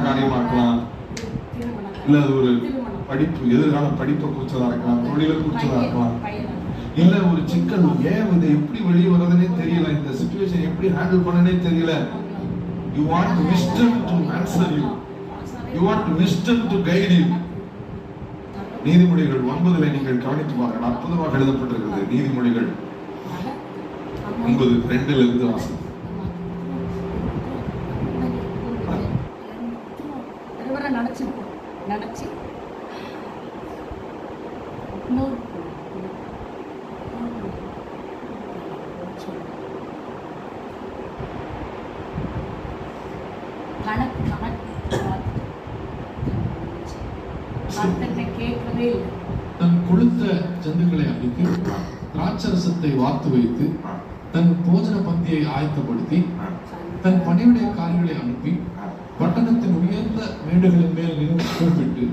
காரியமா இருக்கலாம், இல்ல அது ஒரு படிப்பு, எதிர்கால படிப்பை குறிச்சதா இருக்கலாம், தொழிலை குறிச்சதா இருக்கலாம், இல்ல ஒரு சிக்கல், ஏன் இதை எப்படி வெளியே வர்றதுன்னே தெரியல, இந்த சிச்சுவேஷன் எப்படி ஹேண்டில் பண்ணனே தெரியல. You want wisdom to answer you. You want wisdom to guide you. நீதிமொழிகள் 9 நீங்கள் கவனித்து பாருங்கள், அற்புதமாக எழுதப்பட்டிருக்கிறது. நீதிமொழிகள் 9:2 வாசம். தன் கொழுத்த ஜந்துக்களை அழித்து திராட்சரசத்தை வார்த்து வைத்து தன் போஜன பந்தியை ஆயத்தப்படுத்தி தன் பணியுடைய காரியங்களை அனுப்பி பட்டணத்தின் உயர்ந்த மேடுகளின் மேல் நின்று கூப்பிட்டு